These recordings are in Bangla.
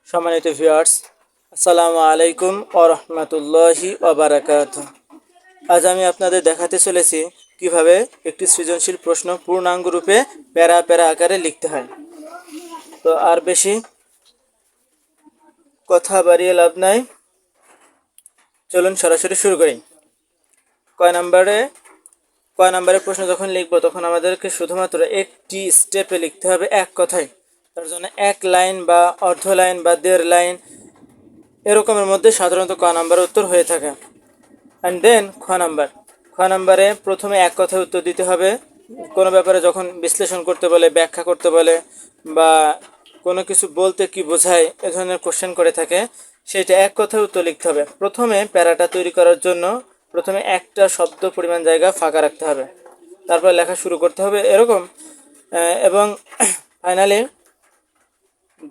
সম্মানিত ভিউয়ার্স, আসসালামু আলাইকুম ওয়া রাহমাতুল্লাহি ওয়া বারাকাতুহু। আজ আমি আপনাদের দেখাতে চলেছি কিভাবে একটি সৃজনশীল প্রশ্ন পূর্ণাঙ্গ রূপে প্যারা প্যারা আকারে লিখতে হয়। তো আর বেশি কথা বাড়িয়ে লাভ নাই, চলুন সরাসরি শুরু করি। কয় নাম্বারে প্রশ্ন যখন লিখব তখন আমাদেরকে শুধুমাত্র একটি স্টেপে লিখতে হবে, এক কথায়। তার জন্য এক লাইন বা অর্ধ লাইন বা দেড় লাইন এরকমের মধ্যে সাধারণত ক নাম্বার উত্তর হয়ে থাকে। অ্যান্ড দেন খ নাম্বারে প্রথমে এক কথায় উত্তর দিতে হবে। কোনো ব্যাপারে যখন বিশ্লেষণ করতে বলে, ব্যাখ্যা করতে বলে, বা কোনো কিছু বলতে কি বোঝায় এ ধরনের কোশ্চেন করে থাকে, সেইটা এক কথায় উত্তর লিখতে হবে। প্রথমে প্যারাটা তৈরি করার জন্য প্রথমে একটা শব্দ পরিমাণ জায়গা ফাঁকা রাখতে হবে, তারপর লেখা শুরু করতে হবে এরকম। এবং ফাইনালি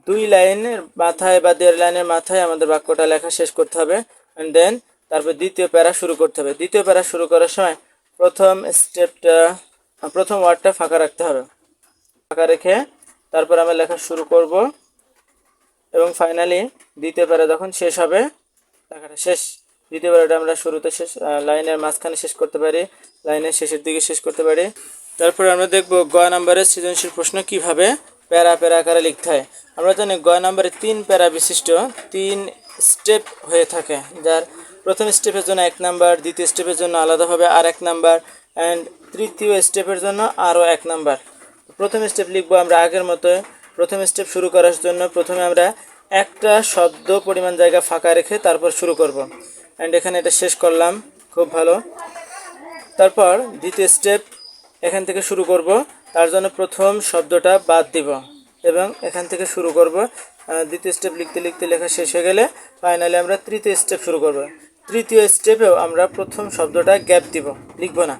2 লাইনের মাথায় বা 1.5 লাইনের মাথায় আমাদের বাক্যটা লেখা শেষ করতে হবে। অ্যান্ড দেন তারপর দ্বিতীয় প্যারা শুরু করতে হবে। দ্বিতীয় প্যারা শুরু করার সময় প্রথম ওয়ার্ডটা ফাঁকা রাখতে হবে। ফাঁকা রেখে তারপর আমরা লেখা শুরু করব এবং ফাইনালি দ্বিতীয় প্যারা যখন শেষ হবে, লেখাটা শেষ। দ্বিতীয় প্যারাটা আমরা শুরুতে শেষ, লাইনের মাঝখানে শেষ করতে পারি, লাইনের শেষের দিকে শেষ করতে পারি। তারপরে আমরা দেখব গ নাম্বারের সৃজনশীল প্রশ্ন কিভাবে প্যারা প্যারা আকারে লিখতে হয়। আমরা জানি গ নাম্বারে 3 প্যারা বিশিষ্ট 3 স্টেপ হয়ে থাকে, যার প্রথম স্টেপের জন্য 1 নাম্বার, দ্বিতীয় স্টেপের জন্য আলাদাভাবে আর 1 নাম্বার, অ্যান্ড তৃতীয় স্টেপের জন্য আরও 1 নাম্বার। প্রথম স্টেপ লিখবো আমরা আগের মতো। প্রথম স্টেপ শুরু করার জন্য প্রথমে আমরা একটা শব্দ পরিমাণ জায়গা ফাঁকা রেখে তারপর শুরু করব। অ্যান্ড এখানে এটা শেষ করলাম, খুব ভালো। তারপর দ্বিতীয় স্টেপ এখান থেকে শুরু করব, তার জন্য প্রথম শব্দটা বাদ দিব এবং এখান থেকে শুরু করব। দ্বিতীয় স্টেপ লিখতে লিখতে লেখা শেষ হয়ে গেলে ফাইনালি আমরা তৃতীয় স্টেপ শুরু করব। তৃতীয় স্টেপেও আমরা প্রথম শব্দটা গ্যাপ দিব, লিখব না।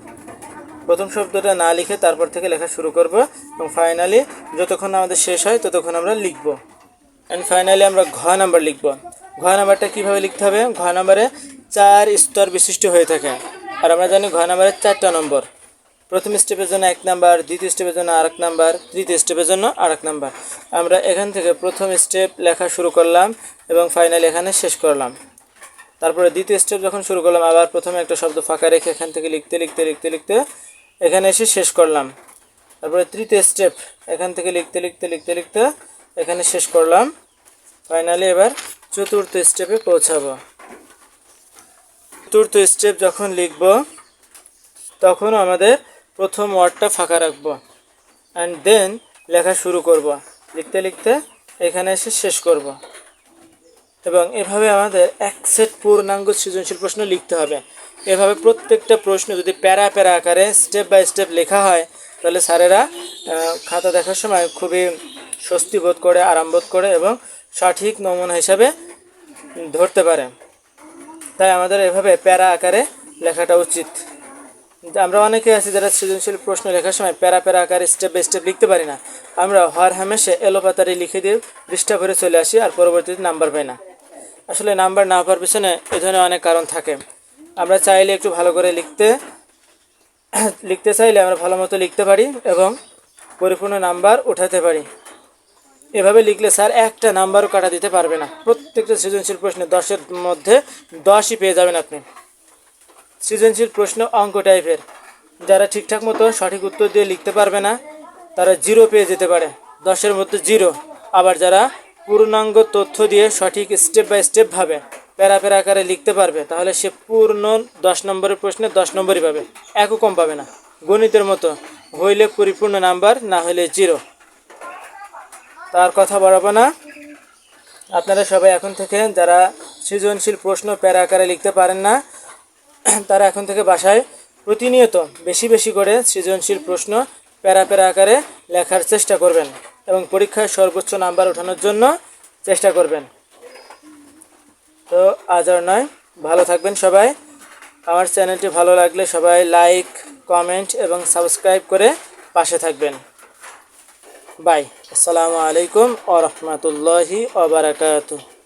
প্রথম শব্দটা না লিখে তারপর থেকে লেখা শুরু করব এবং ফাইনালি যতক্ষণ আমাদের শেষ হয় ততক্ষণ আমরা লিখব। অ্যান্ড ফাইনালি আমরা ঘ নাম্বার লিখব। ঘ নাম্বারটা কীভাবে লিখতে হবে? ঘ নাম্বারে 4 স্তর বিশিষ্ট হয়ে থাকে, আর আমরা জানি ঘ নাম্বারে 4টা নম্বর। প্রথম স্টেপের জন্য 1 নাম্বার, দ্বিতীয় স্টেপের জন্য আর 1 নাম্বার, তৃতীয় স্টেপের জন্য আর 1 নাম্বার। আমরা এখান থেকে প্রথম স্টেপ লেখা শুরু করলাম এবং ফাইনালি এখানে শেষ করলাম। তারপরে দ্বিতীয় স্টেপ যখন শুরু করলাম আবার প্রথমে একটা শব্দ ফাঁকা রেখে এখান থেকে লিখতে লিখতে লিখতে লিখতে এখানে এসে শেষ করলাম। তারপরে তৃতীয় স্টেপ এখান থেকে লিখতে লিখতে লিখতে লিখতে এখানে শেষ করলাম। ফাইনালি এবার চতুর্থ স্টেপে পৌঁছাবো। চতুর্থ স্টেপ যখন লিখব তখন আমাদের প্রথম ওয়ার্ডটা ফাঁকা রাখবো অ্যান্ড দেন লেখা শুরু করব, লিখতে লিখতে এখানে এসে শেষ করব। এবং এভাবে আমাদের এক সেট পূর্ণাঙ্গ সৃজনশীল প্রশ্ন লিখতে হবে। এভাবে প্রত্যেকটা প্রশ্ন যদি প্যারা প্যারা আকারে স্টেপ বাই স্টেপ লেখা হয় তাহলে স্যারেরা খাতা দেখার সময় খুবই স্বস্তি বোধ করে, আরাম বোধ করে এবং সঠিক নমুনা হিসাবে ধরতে পারে। তাই আমাদের এভাবে প্যারা আকারে লেখাটা উচিত। আমরা অনেকে আছি যারা সৃজনশীল প্রশ্ন লেখার সময় প্যারা প্যারা আকারে স্টেপ বাই স্টেপ লিখতে পারি না। আমরা হর হামেশে এলোপাতারি লিখে দিয়ে পৃষ্ঠা ভরে চলে আসি আর পরবর্তীতে নাম্বার পাই না। আসলে নাম্বার না পাওয়ার পিছনে এ ধরনের অনেক কারণ থাকে। আমরা চাইলে একটু ভালো করে লিখতে চাইলে আমরা ভালো মতো লিখতে পারি এবং পরিপূর্ণ নাম্বার উঠাতে পারি। এভাবে লিখলে স্যার একটা নাম্বারও কাটা দিতে পারবে না। প্রত্যেকটা সৃজনশীল প্রশ্নে 10-এর মধ্যে 10ই পেয়ে যাবেন আপনি। সৃজনশীল প্রশ্ন অঙ্ক টাইপের, যারা ঠিকঠাক মতো সঠিক উত্তর দিয়ে লিখতে পারবে না তারা 0 পেয়ে যেতে পারে, 10-এর মধ্যে 0। আবার যারা পূর্ণাঙ্গ তথ্য দিয়ে সঠিক স্টেপ বাই স্টেপ ভাবে প্যারা প্যারা আকারে লিখতে পারবে তাহলে সে পূর্ণ 10 নম্বরের প্রশ্নে 10 নম্বরই পাবে, একও কম পাবে না। গণিতের মতো হইলে পরিপূর্ণ নাম্বার, না হলে 0। তার কথা বাড়াবো না। আপনারা সবাই এখন থেকে যারা সৃজনশীল প্রশ্ন প্যারা আকারে লিখতে পারেন না তারা এখন থেকে বাসায় প্রতিনিয়ত বেশি বেশি করে সৃজনশীল প্রশ্ন প্যারা প্যারা আকারে লেখার চেষ্টা করবেন এবং পরীক্ষায় সর্বোচ্চ নাম্বার ওঠানোর জন্য চেষ্টা করবেন। তো আজ আর নয়, ভালো থাকবেন সবাই। আমার চ্যানেলটি ভালো লাগলে সবাই লাইক, কমেন্ট এবং সাবস্ক্রাইব করে পাশে থাকবেন। বাই। আসসালামু আলাইকুম ওয়া রাহমাতুল্লাহি ওয়া বারাকাতুহু।